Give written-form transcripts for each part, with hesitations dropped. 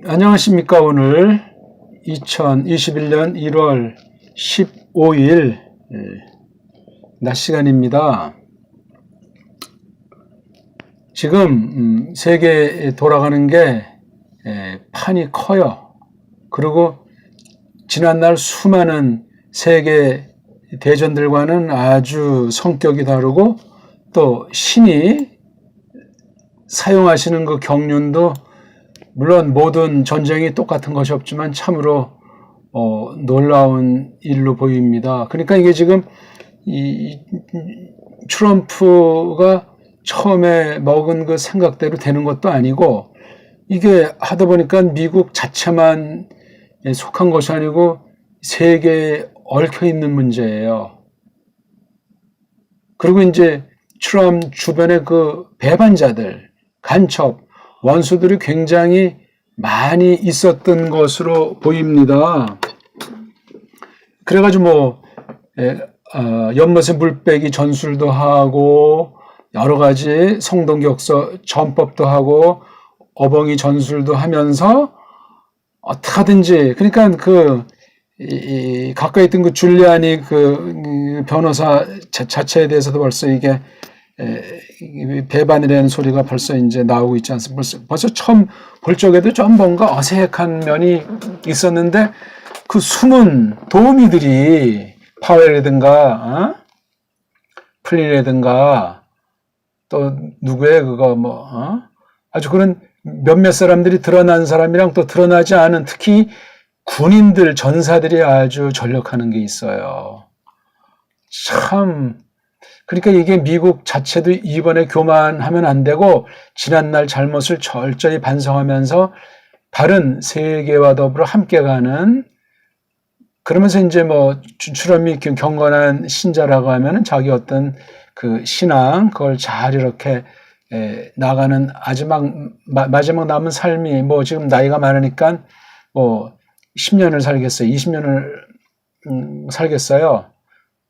안녕하십니까. 오늘 2021년 1월 15일 낮 시간입니다. 지금 세계에 돌아가는 게 판이 커요. 그리고 지난날 수많은 세계 대전들과는 아주 성격이 다르고 또 신이 사용하시는 그 경륜도 물론 모든 전쟁이 똑같은 것이 없지만 참으로 놀라운 일로 보입니다. 그러니까 이게 지금 이 트럼프가 처음에 먹은 그 생각대로 되는 것도 아니고 이게 하다 보니까 미국 자체만 속한 것이 아니고 세계에 얽혀 있는 문제예요. 그리고 이제 트럼프 주변에 그 배반자들, 간첩, 원수들이 굉장히 많이 있었던 것으로 보입니다. 그래가지고 연못에 물 빼기 전술도 하고 여러 가지 성동격서 전법도 하고 어벙이 전술도 하면서 어떻게든지 그러니까 가까이 있던 그 줄리아니 그 변호사 자체에 대해서도 벌써 이게 배반이라는 소리가 벌써 이제 나오고 있지 않습니까? 벌써 처음 볼 적에도 좀 뭔가 어색한 면이 있었는데 그 숨은 도우미들이 파웰이라든가 플린이라든가 또 누구의 아주 그런 몇몇 사람들이 드러난 사람이랑 또 드러나지 않은 특히 군인들 전사들이 아주 전력하는 게 있어요. 참 그러니까 이게 미국 자체도 이번에 교만하면 안 되고 지난날 잘못을 철저히 반성하면서 바른 세계와 더불어 함께 가는 그러면서 이제 트럼프이 경건한 신자라고 하면은 자기 어떤 그 신앙 그걸 잘 이렇게 나가는 마지막 남은 삶이 지금 나이가 많으니까 10년을 살겠어요. 20년을 살겠어요.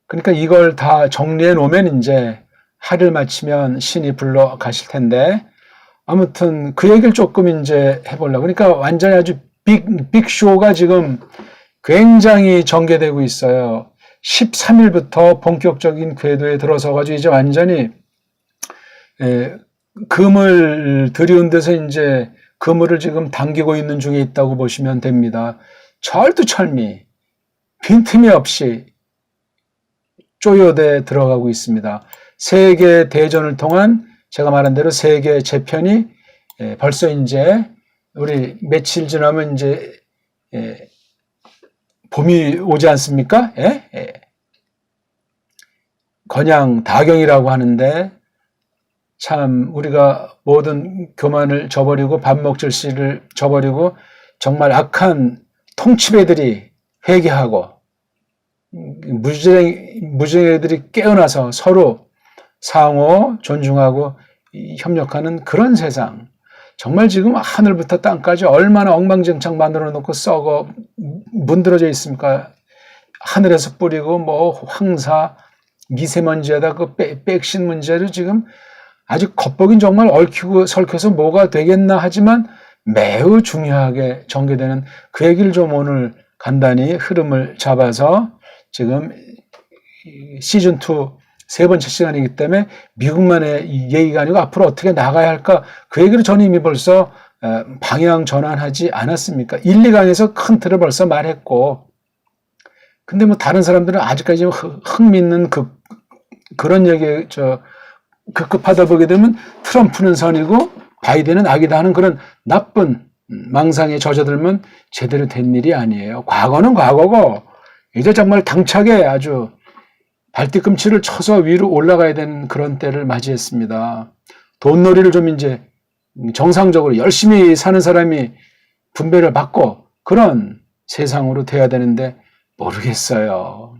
그러니까 이걸 다 정리해 놓으면 이제 하를 마치면 신이 불러 가실 텐데 아무튼 그 얘기를 조금 이제 해보려고. 그러니까 완전히 아주 빅쇼가 지금 굉장히 전개되고 있어요. 13일부터 본격적인 궤도에 들어서가지고 이제 완전히 그물 들이운 데서 이제 그물을 지금 당기고 있는 중에 있다고 보시면 됩니다. 철두철미 빈틈이 없이 쪼여대 들어가고 있습니다. 세계 대전을 통한 제가 말한 대로 세계 재편이 벌써 이제 우리 며칠 지나면 이제 봄이 오지 않습니까? 건양 다경이라고 하는데 참 우리가 모든 교만을 저버리고 반목절시를 저버리고 정말 악한 통치배들이 회개하고 무지랭이들이 깨어나서 서로 상호 존중하고 협력하는 그런 세상. 정말 지금 하늘부터 땅까지 얼마나 엉망진창 만들어 놓고 썩어 문드러져 있습니까? 하늘에서 뿌리고 황사, 미세먼지에다 그 백신 문제를 지금 아주 겉보긴 정말 얽히고 설켜서 뭐가 되겠나 하지만 매우 중요하게 전개되는 그 얘기를 좀 오늘 간단히 흐름을 잡아서 지금 시즌2 세 번째 시간이기 때문에 미국만의 얘기가 아니고 앞으로 어떻게 나가야 할까 그 얘기를 저는 이미 벌써 방향 전환하지 않았습니까? 1, 2강에서 큰 틀을 벌써 말했고 근데 다른 사람들은 아직까지 흥미있는 그런 얘기 급급하다 보게 되면 트럼프는 선이고 바이든은 악이다 하는 그런 나쁜 망상에 젖어들면 제대로 된 일이 아니에요. 과거는 과거고 이제 정말 당차게 아주 발뒤꿈치를 쳐서 위로 올라가야 되는 그런 때를 맞이했습니다. 돈놀이를 좀 이제 정상적으로 열심히 사는 사람이 분배를 받고 그런 세상으로 돼야 되는데 모르겠어요.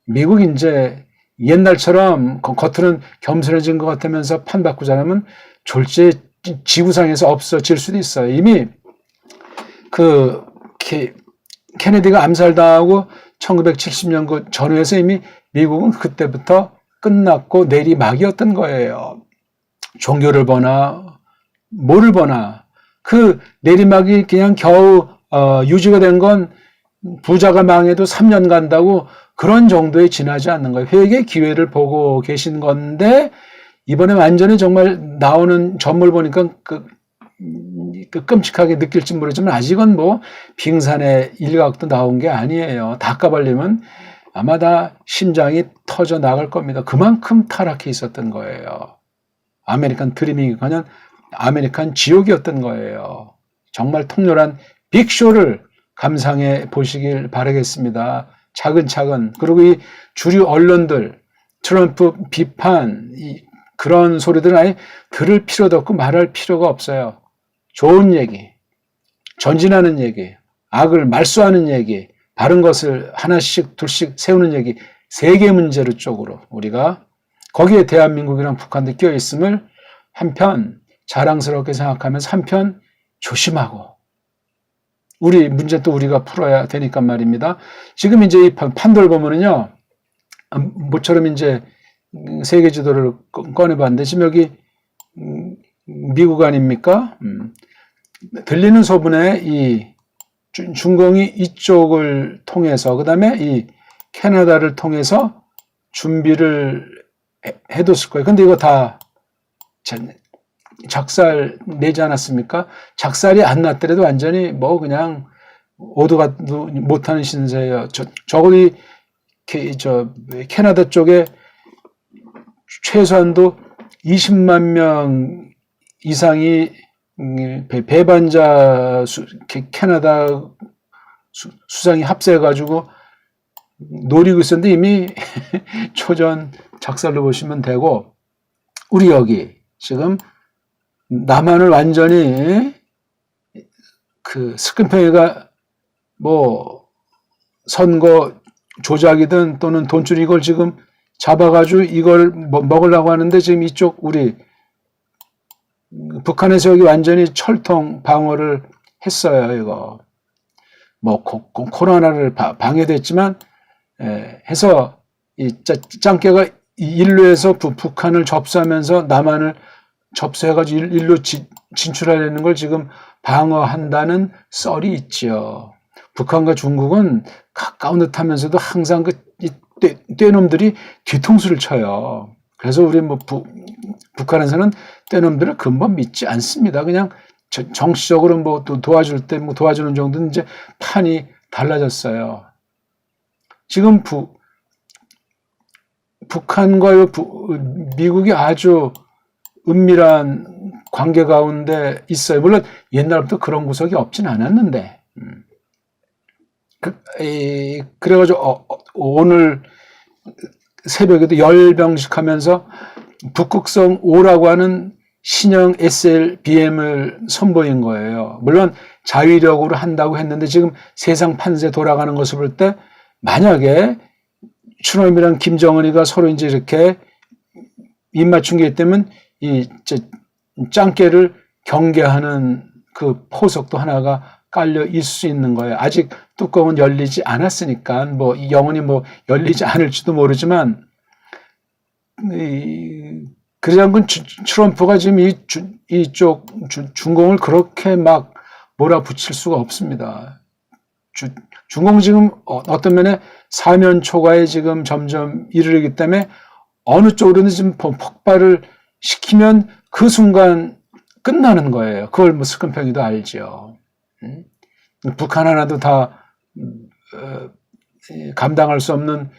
미국 이제 옛날처럼 겉으로는 겸손해진 것 같으면서 판받고자 하면 졸지에 지구상에서 없어질 수도 있어요. 이미 케네디가 암살당하고 1970년 그 전후에서 이미 미국은 그때부터 끝났고 내리막이었던 거예요. 종교를 보나 뭐를 보나 그 내리막이 그냥 겨우 유지가 된 건 부자가 망해도 3년 간다고 그런 정도에 지나지 않는 거예요. 회개 기회를 보고 계신 건데 이번에 완전히 정말 나오는 전물 보니까 그 끔찍하게 느낄지 모르지만 아직은 뭐 빙산의 일각도 나온 게 아니에요. 닦아버리면 아마 다 심장이 터져 나갈 겁니다. 그만큼 타락해 있었던 거예요. 아메리칸 드리밍이거는 아메리칸 지옥이었던 거예요. 정말 통렬한 빅쇼를 감상해 보시길 바라겠습니다. 차근차근. 그리고 이 주류 언론들 트럼프 비판 그런 소리들은 아예 들을 필요도 없고 말할 필요가 없어요. 좋은 얘기, 전진하는 얘기, 악을 말소하는 얘기, 바른 것을 하나씩 둘씩 세우는 얘기, 세계 문제로 쪽으로 우리가 거기에 대한민국이랑 북한도 끼어 있음을 한편 자랑스럽게 생각하면서 한편 조심하고 우리 문제 또 우리가 풀어야 되니까 말입니다. 지금 이제 이 판도를 보면은요, 모처럼 이제 세계 지도를 꺼내봤는데 지금 여기 미국 아닙니까? 들리는 소문에 이 중공이 이쪽을 통해서 그다음에 이 캐나다를 통해서 준비를 해뒀을 거예요. 근데 이거 다 작살 내지 않았습니까? 작살이 안 났더라도 완전히 뭐 그냥 오도가 못하는 신세예요. 적어도 캐나다 쪽에 최소한도 20만 명 이상이 배반자 캐나다 수상이 합세해가지고 노리고 있었는데 이미 초전 작살로 보시면 되고 우리 여기 지금 남한을 완전히 그 스크램페이가 뭐 선거 조작이든 또는 돈줄 이걸 지금 잡아가지고 이걸 먹으려고 하는데 지금 이쪽 우리 북한에서 여기 완전히 철통 방어를 했어요. 이거 뭐 코로나를 방해됐지만 해서 이 짱깨가 인류에서 북한을 접수하면서 남한을 접수해가지고 일로 진출하려는 걸 지금 방어한다는 썰이 있죠. 북한과 중국은 가까운 듯하면서도 항상 그 떼놈들이 뒤통수를 쳐요. 그래서 우리 뭐 북한에서는 떼놈들을 근본 믿지 않습니다. 그냥 정치적으로 뭐 또 도와줄 때 뭐 도와주는 정도는 이제 판이 달라졌어요. 지금 북한과 미국이 아주 은밀한 관계 가운데 있어요. 물론 옛날부터 그런 구석이 없진 않았는데 그래가지고 오늘 새벽에도 열병식 하면서 북극성 5라고 하는 신형 SLBM을 선보인 거예요. 물론 자위력으로 한다고 했는데 지금 세상 판세 돌아가는 것을 볼 때 만약에 추놈이랑 김정은이가 서로 이제 이렇게 입맞춘 게 있다면 이 짱깨를 경계하는 그 포석도 하나가 깔려 있을 수 있는 거예요. 아직 뚜껑은 열리지 않았으니까 뭐 영원히 뭐 열리지 않을지도 모르지만 그러지 않고 트럼프가 지금 이쪽 중공을 그렇게 막 몰아붙일 수가 없습니다. 중공 지금 어떤 면에 사면초가에 지금 점점 이르기 때문에 어느 쪽으로는 지금 폭발을 시키면 그 순간 끝나는 거예요. 그걸 뭐 스크램팽이도 알죠. 북한 하나도 다 감당할 수 없는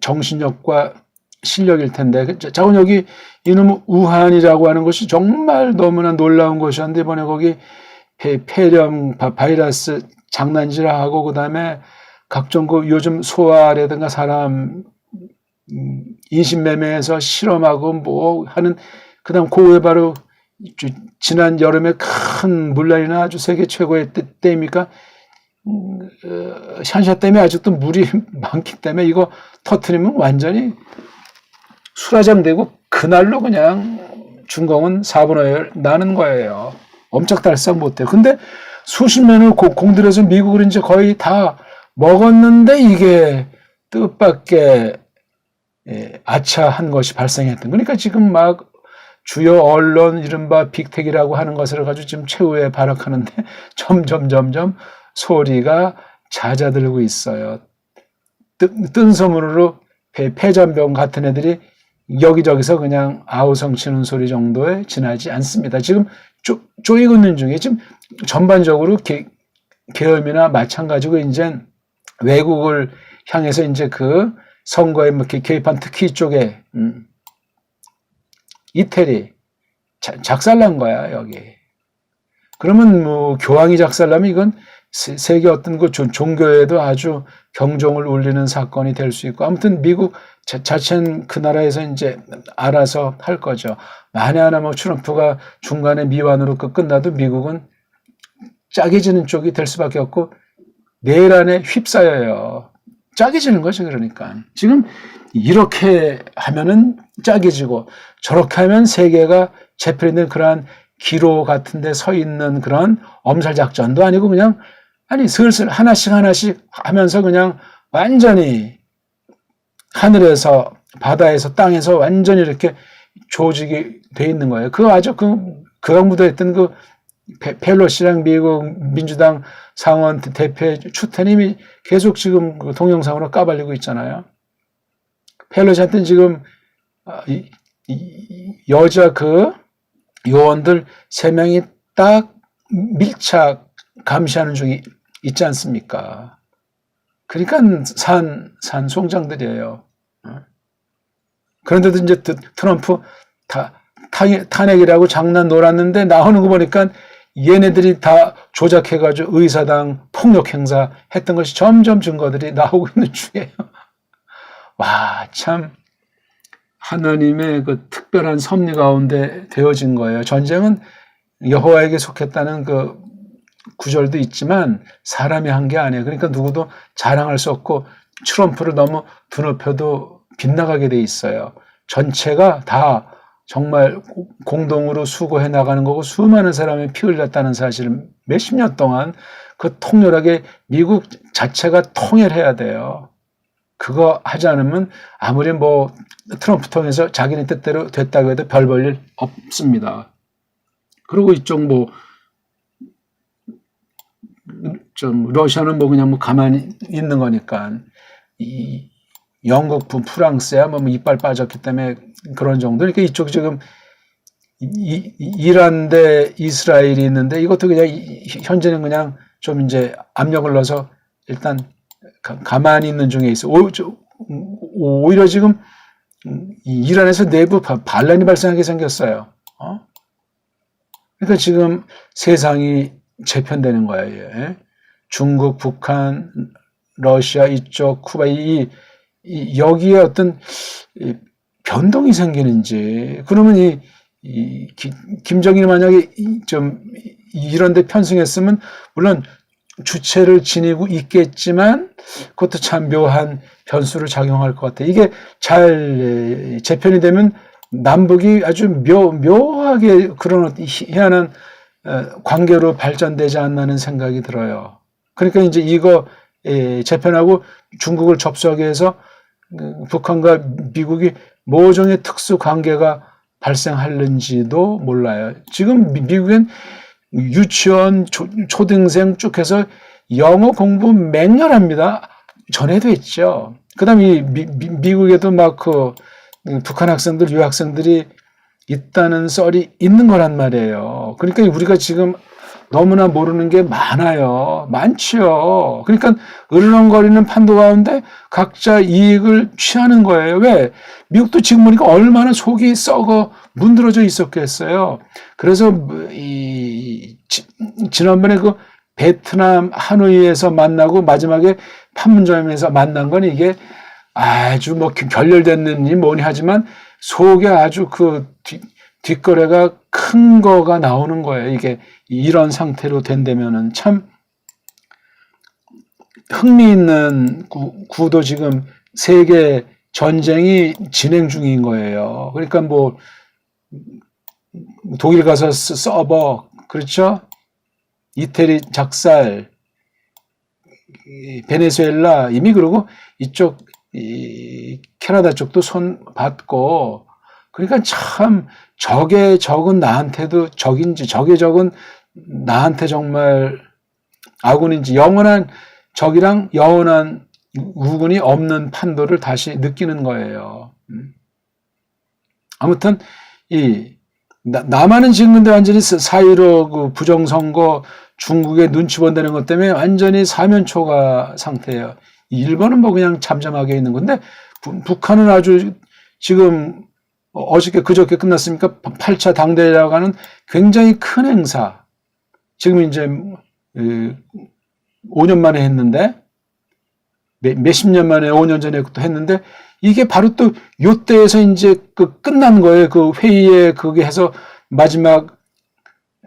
정신력과 실력일 텐데. 자꾸 여기 이놈 우한이라고 하는 것이 정말 너무나 놀라운 것이었는데 이번에 거기 폐렴 바이러스 장난질하고 그다음에 각종 그 요즘 소아라든가 사람 인신매매해서 실험하고 뭐 하는 그다음 그에 바로 지난 여름에 큰 물난리는 아주 세계 최고의 때입니까? 샨샤댐에 아직도 물이 많기 때문에 이거 터트리면 완전히 수라장되고 그날로 그냥 중공은 4분의 1 나는 거예요. 엄짝달싹 못해요. 근데 수십 년을 공들여서 미국을 이제 거의 다 먹었는데 이게 뜻밖의 아차한 것이 발생했던. 그러니까 지금 막 주요 언론 이른바 빅텍이라고 하는 것을 가지고 지금 최후에 발악하는데 점점 소리가 잦아들고 있어요. 뜬 소문으로 패잔병 같은 애들이 여기저기서 그냥 아우성 치는 소리 정도에 지나지 않습니다. 지금 쪼이고 있는 중에 지금 전반적으로 계엄이나 마찬가지고 이제 외국을 향해서 이제 그 선거에 뭐 개입한 특히 이쪽에 이태리 작살난 거야 여기. 그러면 뭐 교황이 작살나면 이건 세계 어떤 그 종교에도 아주 경종을 울리는 사건이 될 수 있고 아무튼 미국 자체는 그 나라에서 이제 알아서 할 거죠. 만에 하나 뭐 트럼프가 중간에 미완으로 끝나도 미국은 짜게지는 쪽이 될 수밖에 없고 내일 안에 휩싸여요. 짜게지는 거죠. 그러니까 지금 이렇게 하면은 짜게지고 저렇게 하면 세계가 재편된 그러한 기로 같은 데 서 있는 그런 엄살 작전도 아니고 그냥 아니 슬슬 하나씩 하면서 그냥 완전히 하늘에서 바다에서 땅에서 완전히 이렇게 조직이 돼 있는 거예요. 그 아주 극악무도했던 그 펠로시랑 미국 민주당 상원 대표의 추태님이 계속 지금 그 동영상으로 까발리고 있잖아요. 펠로시한테는 지금 여자 그 요원들 3명이 딱 밀착 감시하는 중이 있지 않습니까? 그러니까 산 송장들이에요. 그런데도 이제 트럼프 탄핵이라고 장난 놀았는데 나오는 거 보니까 얘네들이 다 조작해가지고 의사당 폭력 행사 했던 것이 점점 증거들이 나오고 있는 중이에요. 와, 참 하나님의 그 특별한 섭리 가운데 되어진 거예요. 전쟁은 여호와에게 속했다는 그 구절도 있지만 사람이 한 게 아니에요. 그러니까 누구도 자랑할 수 없고 트럼프를 너무 드높여도 빗나가게 돼 있어요. 전체가 다 정말 공동으로 수고해 나가는 거고 수많은 사람이 피 흘렸다는 사실을 몇십 년 동안 그 통렬하게 미국 자체가 통일해야 돼요. 그거 하지 않으면 아무리 뭐 트럼프 통해서 자기네 뜻대로 됐다고 해도 별 볼 일 없습니다. 그리고 이쪽 뭐 좀 러시아는 뭐 그냥 뭐 가만히 있는 거니까 이 영국, 프랑스야 뭐 이빨 빠졌기 때문에 그런 정도. 그러니까 이쪽 지금 이란 대 이스라엘이 있는데 이것도 그냥 현재는 그냥 좀 이제 압력을 넣어서 일단 가만히 있는 중에 있어. 오히려 지금 이란에서 내부 반란이 발생하게 생겼어요. 그러니까 지금 세상이 재편되는 거예요. 예? 중국, 북한, 러시아 이쪽, 쿠바 여기에 어떤 변동이 생기는지 그러면 김정일이 만약에 좀 이런 데 편승했으면 물론 주체를 지니고 있겠지만 그것도 참 묘한 변수를 작용할 것 같아요. 이게 잘 재편이 되면 남북이 아주 묘하게 그런 희한한 관계로 발전되지 않나는 생각이 들어요. 그러니까 이제 이거 재편하고 중국을 접수하기 위해서 북한과 미국이 모종의 특수 관계가 발생하는지도 몰라요. 지금 미국엔 유치원, 초등생 쭉 해서 영어 공부 맹렬합니다. 전에도 했죠. 그 다음에 미국에도 막 북한 학생들, 유학생들이 있다는 썰이 있는 거란 말이에요. 그러니까 우리가 지금 너무나 모르는 게 많아요. 많지요. 그러니까 으르렁거리는 판도 가운데 각자 이익을 취하는 거예요. 왜? 미국도 지금 보니까 얼마나 속이 썩어 문드러져 있었겠어요. 그래서 지난번에 그 베트남 하노이에서 만나고 마지막에 판문점에서 만난 건 이게 아주 뭐 결렬됐느니 뭐니 하지만 속에 아주 뒷거래가 큰 거가 나오는 거예요. 이게 이런 상태로 된다면은 참 흥미있는 구도 지금 세계 전쟁이 진행 중인 거예요. 그러니까 뭐 독일 가서 서버 그렇죠? 이태리 작살, 베네수엘라 이미 그러고 이쪽 캐나다 쪽도 손 받고 그러니까 참 적의 적은 나한테도 적인지 적의 적은 나한테 정말 아군인지 영원한 적이랑 영원한 우군이 없는 판도를 다시 느끼는 거예요. 아무튼 남한은 지금 근데 완전히 4.15 그 부정선거 중국의 눈치 본다는 것 때문에 완전히 사면초가 상태예요. 일본은 뭐 그냥 잠잠하게 있는 건데 북한은 아주 지금 어저께 그저께 끝났으니까 8차 당대회라고 하는 굉장히 큰 행사. 지금 이제 5년 만에 했는데 몇십 년 만에 5년 전에 또 했는데 이게 바로 또 요때에서 이제 그 끝난 거예요. 그 회의에 그게 해서 마지막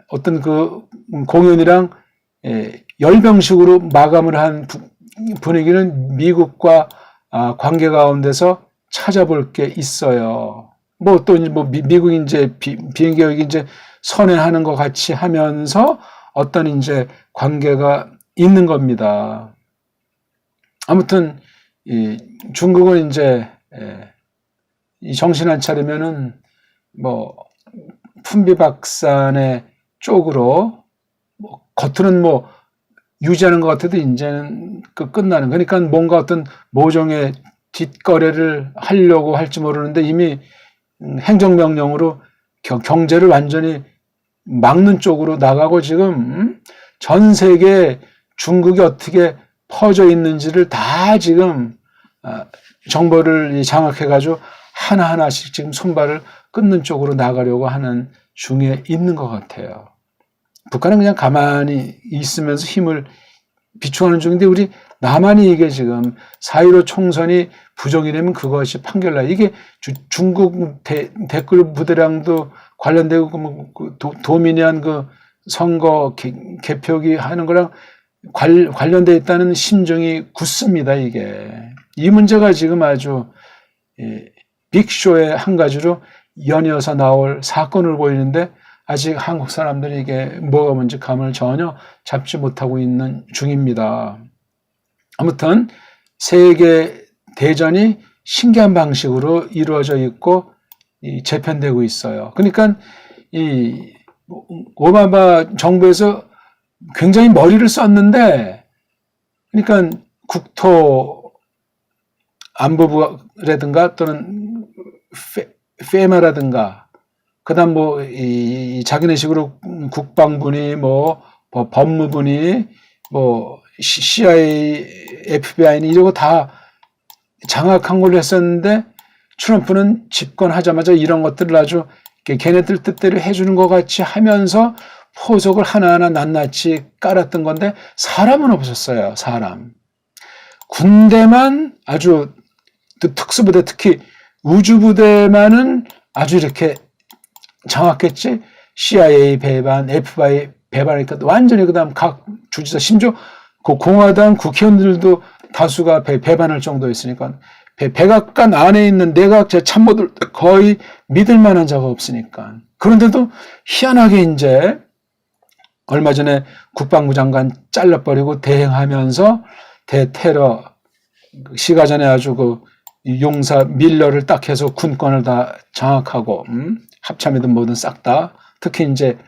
어떤 그 공연이랑 열병식으로 마감을 한 분위기는 미국과 관계 가운데서 찾아볼 게 있어요. 뭐 또 뭐 미국이 이제 비행기 여기 이제 선회하는 것 같이 하면서 어떤 이제 관계가 있는 겁니다. 아무튼 중국은 이제 이 정신 안 차리면은 뭐 풍비박산의 쪽으로 뭐 겉으로는 뭐 유지하는 것 같아도 이제는 끝나는 그러니까 뭔가 어떤 모종의 뒷거래를 하려고 할지 모르는데 이미 행정명령으로 경제를 완전히 막는 쪽으로 나가고 지금 전 세계 중국이 어떻게 퍼져 있는지를 다 지금 정보를 장악해가지고 하나하나씩 지금 손발을 끊는 쪽으로 나가려고 하는 중에 있는 것 같아요. 북한은 그냥 가만히 있으면서 힘을 비축하는 중인데 우리 남한이 이게 지금 4.15 총선이 부정이 되면 그것이 판결나요. 이게 중국 댓글 부대랑도 관련되고 도미니안 그 선거 개표기 하는 거랑 관련되어 있다는 심정이 굳습니다. 이게 이 문제가 지금 아주 빅쇼의 한 가지로 연이어서 나올 사건을 보이는데 아직 한국 사람들이 이게 뭐가 뭔지 감을 전혀 잡지 못하고 있는 중입니다. 아무튼 세계 대전이 신기한 방식으로 이루어져 있고 재편되고 있어요. 그러니까 이 오바마 정부에서 굉장히 머리를 썼는데, 그러니까 국토 안보부라든가 또는 페마라든가 그다음 뭐 자기네식으로 국방부니 뭐 법무부니 뭐 CIA, FBI니 이러고 다 장악한 걸로 했었는데 트럼프는 집권하자마자 이런 것들을 아주 걔네들 뜻대로 해주는 것 같이 하면서 포석을 하나하나 낱낱이 깔았던 건데 사람은 없었어요. 사람. 군대만 아주 특수부대 특히 우주부대만은 아주 이렇게 장악했지 CIA 배반, FBI 배반하니까 완전히 그다음 각 주지사 심지어 그 공화당 국회의원들도 다수가 배반할 정도였으니까 백악관 안에 있는 내각 참모들 거의 믿을 만한 자가 없으니까. 그런데도 희한하게 이제 얼마 전에 국방부 장관 잘라버리고 대행하면서 대테러 시가 전에 아주 그 용사 밀러를 딱 해서 군권을 다 장악하고 합참이든 뭐든 싹 다 특히 이제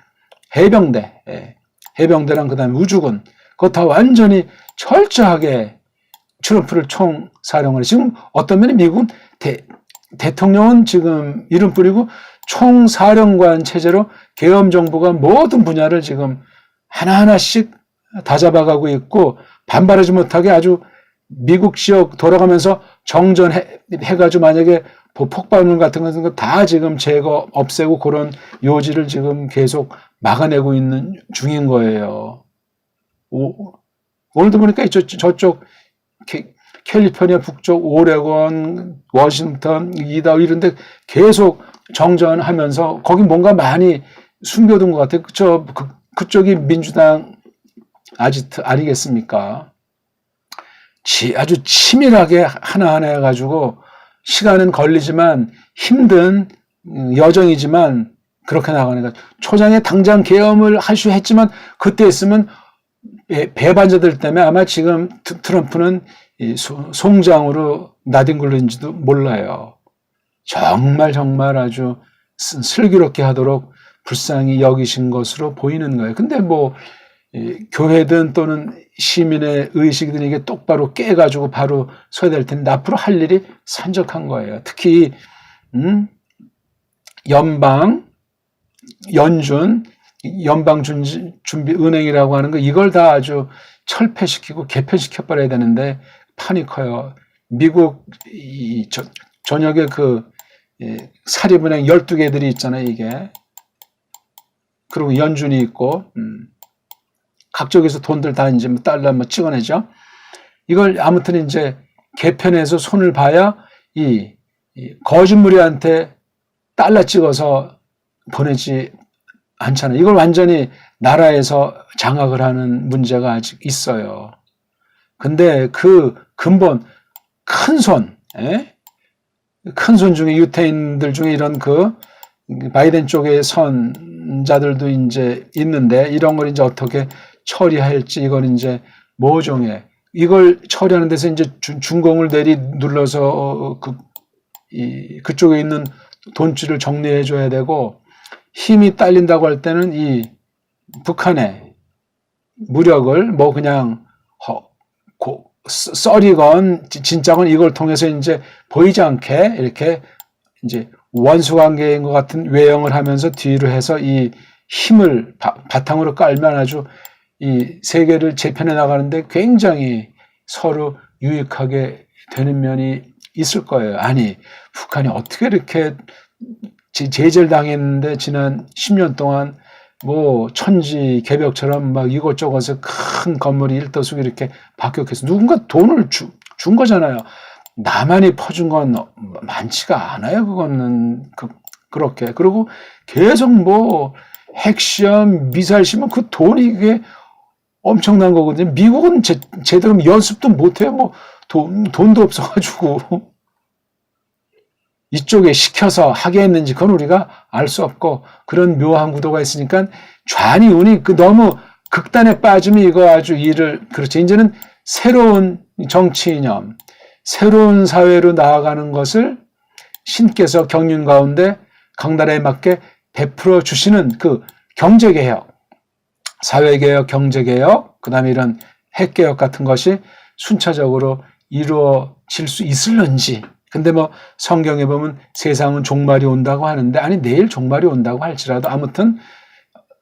해병대랑 그다음에 우주군 그거 다 완전히 철저하게 트럼프를 총사령을 지금 어떤 면에 미국은 대통령은 지금 이름 뿌리고 총사령관 체제로 계엄 정부가 모든 분야를 지금 하나하나씩 다 잡아가고 있고 반발하지 못하게 아주 미국 지역 돌아가면서 정전해가지고 만약에 폭발물 같은 거 다 지금 제거 없애고 그런 요지를 지금 계속 막아내고 있는 중인 거예요. 오늘도 보니까 저쪽 캘리포니아 북쪽 오레곤, 워싱턴, 이다호 이런 데 계속 정전하면서 거기 뭔가 많이 숨겨둔 것 같아요. 그쪽이 민주당 아지트 아니겠습니까? 아주 치밀하게 하나하나 해가지고 시간은 걸리지만 힘든 여정이지만 그렇게 나가는 거죠. 초장에 당장 계엄을 하시오 했지만 그때 했으면 배반자들 때문에 아마 지금 트럼프는 송장으로 나뒹굴는지도 몰라요. 정말 아주 슬기롭게 하도록 불쌍히 여기신 것으로 보이는 거예요. 근데 뭐 교회든 또는 시민의 의식이든 이게 똑바로 깨가지고 바로 서야 될 텐데 앞으로 할 일이 산적한 거예요. 특히 연방준비은행이라고 하는 거 이걸 다 아주 철폐시키고 개편시켜버려야 되는데 판이 커요. 미국 전역에 그 사립은행 12개들이 있잖아요, 이게. 그리고 연준이 있고, 각쪽에서 돈들 다 이제 뭐 달러 뭐 찍어내죠. 이걸 아무튼 이제 개편해서 손을 봐야 이 거짓무리한테 달러 찍어서 보내지 않잖아요. 이걸 완전히 나라에서 장악을 하는 문제가 아직 있어요. 근데 그 근본 큰 손 중에 유태인들 중에 이런 그 바이든 쪽의 선자들도 이제 있는데 이런 걸 이제 어떻게 처리할지 이건 이제 모종의 이걸 처리하는 데서 이제 중공을 눌러서 그쪽에 있는 돈줄을 정리해 줘야 되고 힘이 딸린다고 할 때는 이 북한의 무력을 뭐 그냥 썰이건 진짜건 이걸 통해서 이제 보이지 않게 이렇게 이제 원수 관계인 것 같은 외형을 하면서 뒤로 해서 이 힘을 바탕으로 깔면 아주 이 세계를 재편해 나가는데 굉장히 서로 유익하게 되는 면이 있을 거예요. 아니, 북한이 어떻게 이렇게 제재를 당했는데 지난 10년 동안 뭐 천지개벽처럼 막 이것저것에 큰 건물이 일더수고 이렇게 박격해서 누군가 돈을 준 거잖아요. 나만이 퍼준 건 많지가 않아요. 그거는 그렇게. 그리고 계속 뭐 핵시험, 미사일 시험 그 돈이 이게 엄청난 거거든요. 미국은 제대로 연습도 못해요. 뭐 돈도 없어가지고 이쪽에 시켜서 하게 했는지 그건 우리가 알 수 없고 그런 묘한 구도가 있으니까 좌니 우니 너무 극단에 빠지면 이거 아주 그렇죠. 이제는 새로운 정치 이념, 새로운 사회로 나아가는 것을 신께서 경륜 가운데 각나라에 맞게 베풀어 주시는 그 경제개혁, 사회개혁, 경제개혁, 그 다음에 이런 핵개혁 같은 것이 순차적으로 이루어질 수 있을런지. 근데 뭐 성경에 보면 세상은 종말이 온다고 하는데 아니 내일 종말이 온다고 할지라도 아무튼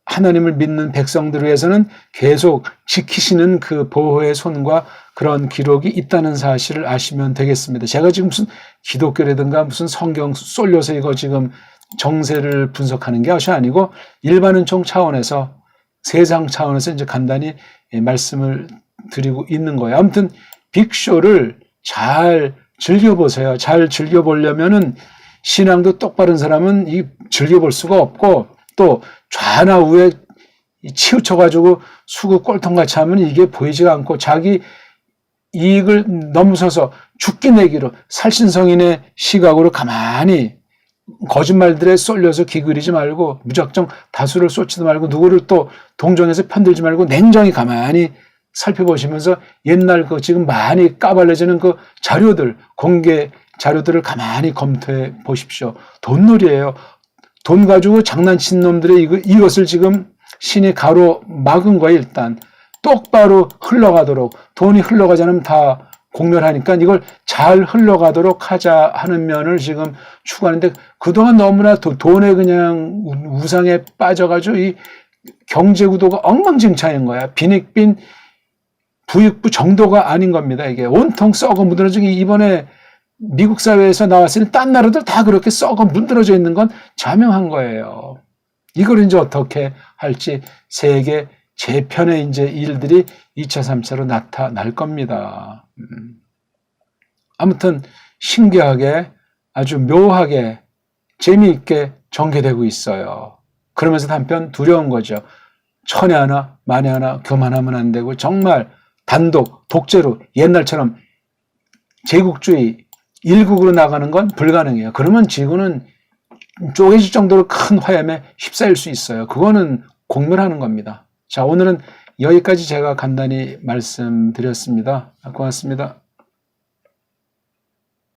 하나님을 믿는 백성들을 위해서는 계속 지키시는 그 보호의 손과 그런 기록이 있다는 사실을 아시면 되겠습니다. 제가 지금 무슨 기독교라든가 무슨 성경 쏠려서 이거 지금 정세를 분석하는 게 것이 아니고 일반은총 차원에서 세상 차원에서 이제 간단히 말씀을 드리고 있는 거예요. 아무튼 빅쇼를 잘 즐겨보세요. 잘 즐겨보려면은 신앙도 똑바른 사람은 즐겨볼 수가 없고 또 좌나 우에 치우쳐가지고 수구 꼴통같이 하면 이게 보이지가 않고 자기 이익을 넘어서서 죽기 내기로 살신성인의 시각으로 가만히 거짓말들에 쏠려서 기그리지 말고 무작정 다수를 쏟지도 말고 누구를 또 동정해서 편들지 말고 냉정히 가만히 살펴보시면서 옛날 지금 많이 까발려지는 그 자료들, 공개 자료들을 가만히 검토해 보십시오. 돈놀이에요. 돈 가지고 장난친 놈들의 이것을 지금 신이 가로막은 거예요, 일단. 똑바로 흘러가도록. 돈이 흘러가지 않으면 다 공멸하니까 이걸 잘 흘러가도록 하자 하는 면을 지금 추구하는데 그동안 너무나 돈에 그냥 우상에 빠져가지고 이 경제 구도가 엉망진창인 거야. 빈익빈 부익부 정도가 아닌 겁니다. 이게 온통 썩어 무드러져 이번에 미국 사회에서 나왔을 때 딴 나라들 다 그렇게 썩어 문드러져 있는 건 자명한 거예요. 이걸 이제 어떻게 할지 세계 재편의 이제 일들이 2차, 3차로 나타날 겁니다. 아무튼 신기하게 아주 묘하게 재미있게 전개되고 있어요. 그러면서 한편 두려운 거죠. 천에 하나, 만에 하나 교만하면 안 되고 정말 단독, 독재로 옛날처럼 제국주의 일국으로 나가는 건 불가능해요. 그러면 지구는 쪼개질 정도로 큰 화염에 휩싸일 수 있어요. 그거는 공멸하는 겁니다. 자, 오늘은 여기까지 제가 간단히 말씀드렸습니다. 고맙습니다.